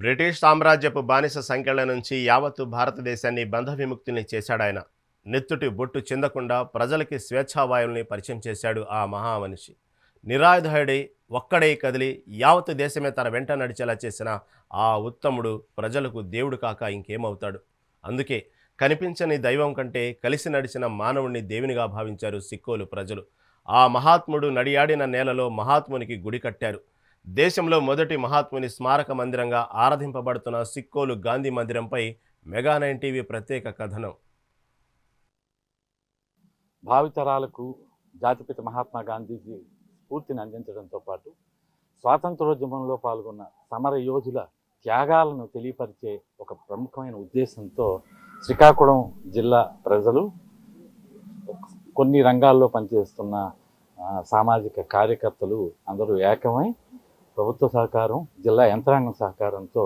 British సామ్రాజ్యపు బానిస సంకెళ్ల నుంచి యావత్తు భారతదేశాన్ని బంధ విముక్తిని చేశాడాయన. నెత్తుటి బొట్టు చిందకుండా ప్రజలకి స్వేచ్ఛావాయుల్ని పరిచయం చేశాడు ఆ మహామనిషి. నిరాయుధుడై ఒక్కడై కదిలి యావత్తు దేశమే తన వెంట నడిచేలా చేసిన ఆ ఉత్తముడు ప్రజలకు దేవుడు కాక ఇంకేమవుతాడు. అందుకే కనిపించని దైవం కంటే కలిసి నడిచిన మానవుణ్ణి దేవునిగా భావించారు సిక్కోలు ప్రజలు. ఆ మహాత్ముడు నడియాడిన నేలలో మహాత్మునికి గుడి కట్టారు. దేశంలో మొదటి మహాత్ముని స్మారక మందిరంగా ఆరాధింపబడుతున్న సిక్కోలు గాంధీ మందిరంపై మెగా9 టీవీ ప్రత్యేక కథనం. భావితరాలకు జాతిపిత మహాత్మా గాంధీజీ స్ఫూర్తిని అందించడంతో పాటు స్వాతంత్రోద్యమంలో పాల్గొన్న సమర యోధుల త్యాగాలను తెలియపరిచే ఒక ప్రముఖమైన ఉద్దేశంతో శ్రీకాకుళం జిల్లా ప్రజలు, కొన్ని రంగాల్లో పనిచేస్తున్న సామాజిక కార్యకర్తలు అందరూ ఏకమై ప్రభుత్వ సహకారం, జిల్లా యంత్రాంగం సహకారంతో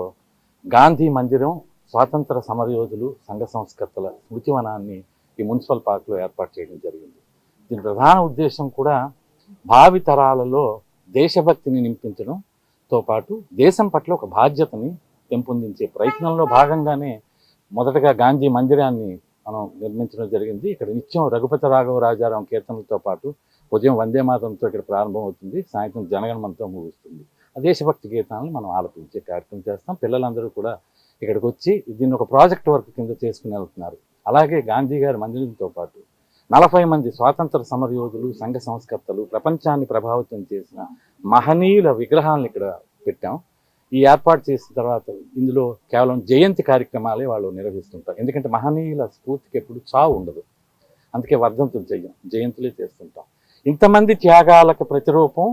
గాంధీ మందిరం, స్వాతంత్ర సమరయోధులు, సంఘ సంస్కర్తల స్మృతివనాన్ని ఈ మున్సిపల్ పార్క్లో ఏర్పాటు చేయడం జరిగింది. దీని ప్రధాన ఉద్దేశం కూడా భావి తరాలలో దేశభక్తిని నింపించడంతో పాటు దేశం పట్ల ఒక బాధ్యతని పెంపొందించే ప్రయత్నంలో భాగంగానే మొదటగా గాంధీ మందిరాన్ని మనం నిర్మించడం జరిగింది. ఇక్కడ నిత్యం రఘుపతి రాఘవ రాజారాం కీర్తనలతో పాటు ఉదయం వందే మాతరంతో ఇక్కడ ప్రారంభం అవుతుంది, సాయంత్రం జనగణమనతో ముగుస్తుంది. దేశభక్తి గీతాలను మనం ఆలపించే కార్యక్రమం చేస్తాం. పిల్లలందరూ కూడా ఇక్కడికి వచ్చి దీన్ని ఒక ప్రాజెక్ట్ వర్క్ కింద చేసుకుని వెళ్తున్నారు. అలాగే గాంధీ గారి మందిరంతో పాటు 40 మంది స్వాతంత్ర సమరయోధులు, సంఘ సంస్కర్తలు, ప్రపంచాన్ని ప్రభావితం చేసిన మహనీయుల విగ్రహాలను ఇక్కడ పెట్టాం. ఈ ఏర్పాటు చేసిన తర్వాత ఇందులో కేవలం జయంతి కార్యక్రమాలే వాళ్ళు నిర్వహిస్తుంటారు. ఎందుకంటే మహనీయుల స్ఫూర్తికి ఎప్పుడు చావు ఉండదు, అందుకే వర్ధంతులు జయంతులే చేస్తుంటాం. ఇంతమంది త్యాగాలకు ప్రతిరూపం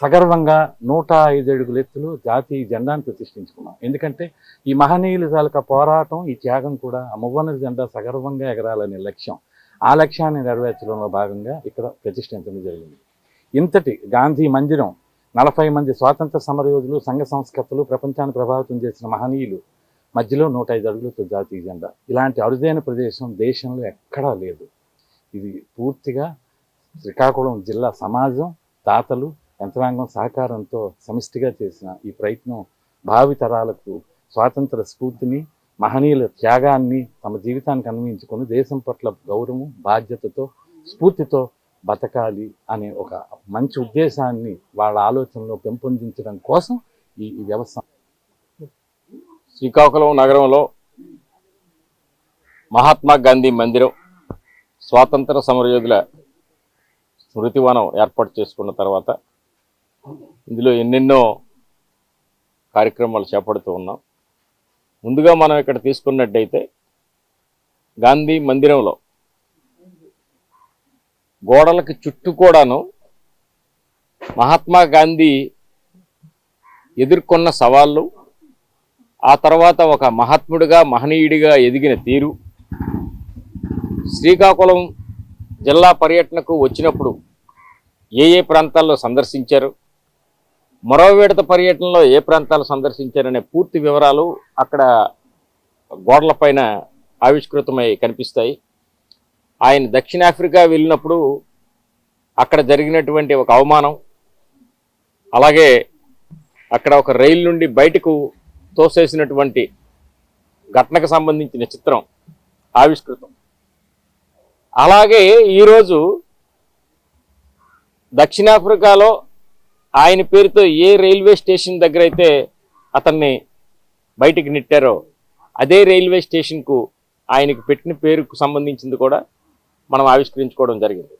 సగర్వంగా 105 అడుగుల ఎత్తులో జాతీయ జెండాను ప్రతిష్ఠించుకున్నాం. ఎందుకంటే ఈ మహనీయుల తాలూకా పోరాటం, ఈ త్యాగం కూడా ఆ మువ్వన్నెల జెండా సగర్వంగా ఎగరాలనే లక్ష్యం. ఆ లక్ష్యాన్ని నెరవేర్చడంలో భాగంగా ఇక్కడ ప్రతిష్ఠించడం జరిగింది. ఇంతటి గాంధీ మందిరం 40 మంది స్వాతంత్ర సమరయోధులు, సంఘ సంస్కర్తలు, ప్రపంచాన్ని ప్రభావితం చేసిన మహనీయులు మధ్యలో 105 అడుగులతో జాతీయ జెండా. ఇలాంటి అరుదైన ప్రదేశం దేశంలో ఎక్కడా లేదు. ఇది పూర్తిగా శ్రీకాకుళం జిల్లా సమాజం, దాతలు, యంత్రాంగం సహకారంతో సమిష్టిగా చేసిన ఈ ప్రయత్నం భావి తరాలకు స్వాతంత్ర స్ఫూర్తిని, మహనీయుల త్యాగాన్ని తమ జీవితానికి అన్వయించుకొని దేశం పట్ల గౌరవం, బాధ్యతతో, స్ఫూర్తితో బతకాలి అనే ఒక మంచి ఉద్దేశాన్ని వాళ్ళ ఆలోచనలో పెంపొందించడం కోసం ఈ వ్యవస్థ. శ్రీకాకుళం నగరంలో మహాత్మా గాంధీ మందిరం, స్వాతంత్ర సమరయోధుల స్మృతివనం ఏర్పాటు చేసుకున్న తర్వాత ఇందులో ఎన్నెన్నో కార్యక్రమాలు చేపడుతూ ఉన్నాం. ముందుగా మనం ఇక్కడ తీసుకున్నట్టయితే గాంధీ మందిరంలో గోడలకి చుట్టూ కూడాను మహాత్మా గాంధీ ఎదుర్కొన్న సవాళ్ళు, ఆ తర్వాత ఒక మహాత్ముడిగా, మహనీయుడిగా ఎదిగిన తీరు, శ్రీకాకుళం జిల్లా పర్యటనకు వచ్చినప్పుడు ఏ ప్రాంతాల్లో సందర్శించారు, మరో విడత పర్యటనలో ఏ ప్రాంతాలు సందర్శించారనే పూర్తి వివరాలు అక్కడ గోడలపైన ఆవిష్కృతమై కనిపిస్తాయి. ఆయన దక్షిణాఫ్రికా వెళ్ళినప్పుడు అక్కడ జరిగినటువంటి ఒక అవమానం, అలాగే అక్కడ ఒక రైలు నుండి బయటకు తోసేసినటువంటి ఘటనకు సంబంధించిన చిత్రం ఆవిష్కృతం. అలాగే ఈరోజు దక్షిణాఫ్రికాలో ఆయన పేరుతో ఏ రైల్వే స్టేషన్ దగ్గర అయితే అతన్ని బయటికి నెట్టారో అదే రైల్వే స్టేషన్కు ఆయనకు పెట్టిన పేరుకు సంబంధించింది కూడా మనం ఆవిష్కరించుకోవడం జరిగింది.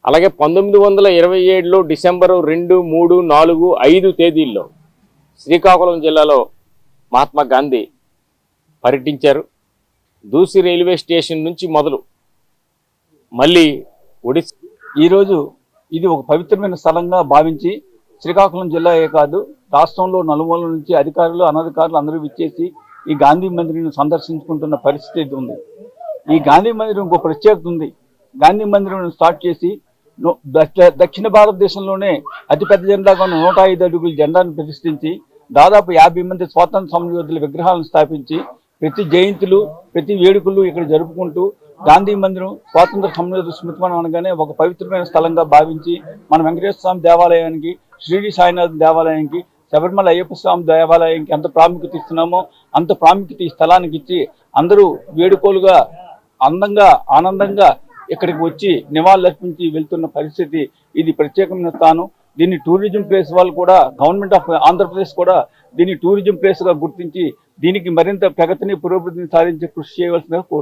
అలాగే 1927లో డిసెంబరు 2, 3, 4, 5 తేదీల్లో శ్రీకాకుళం జిల్లాలో మహాత్మా గాంధీ పర్యటించారు. దూసి రైల్వే స్టేషన్ నుంచి మొదలు మళ్ళీ ఒడిశా. ఈరోజు ఇది ఒక పవిత్రమైన స్థలంగా భావించి శ్రీకాకుళం జిల్లాయే కాదు, రాష్ట్రంలో నలుమూలల నుంచి అధికారులు, అనధికారులు అందరూ విచ్చేసి ఈ గాంధీ మందిరం సందర్శించుకుంటున్న పరిస్థితి ఉంది. ఈ గాంధీ మందిరం ఇంకో ప్రత్యేకత ఉంది. గాంధీ మందిరం స్టార్ట్ చేసి దక్షిణ భారతదేశంలోనే అతిపెద్ద జెండాగా ఉన్న 105 అడుగుల జెండాను ప్రతిష్ఠించి దాదాపు 50 మంది స్వాతంత్ర సమరయోధుల విగ్రహాలను స్థాపించి ప్రతి జయంతులు, ప్రతి వేడుకలు ఇక్కడ జరుపుకుంటూ గాంధీ మందిరం స్వాతంత్ర సమరయోధుల స్మృతివనం అనగానే ఒక పవిత్రమైన స్థలంగా భావించి మన వెంకటేశ్వర స్వామి దేవాలయానికి, షిరిడి సాయినాథ్ దేవాలయానికి శబరిమల అయ్యప్ప స్వామి దేవాలయానికి ఎంత ప్రాముఖ్యత ఇస్తున్నామో అంత ప్రాముఖ్యత ఈ స్థలానికి ఇచ్చి అందరూ వేడుకోలుగా అందంగా ఆనందంగా ఇక్కడికి వచ్చి నివాళులర్పించి వెళ్తున్న పరిస్థితి. ఇది ప్రత్యేకమైన స్థానం. దీన్ని టూరిజం ప్లేస్ వాళ్ళు కూడా, గవర్నమెంట్ ఆఫ్ ఆంధ్రప్రదేశ్ కూడా దీన్ని టూరిజం ప్లేస్గా గుర్తించి దీనికి మరింత ప్రగతిని పురోభివృద్ధిని సాధించే కృషి చేయవలసిందిగా కోరుతున్నాను.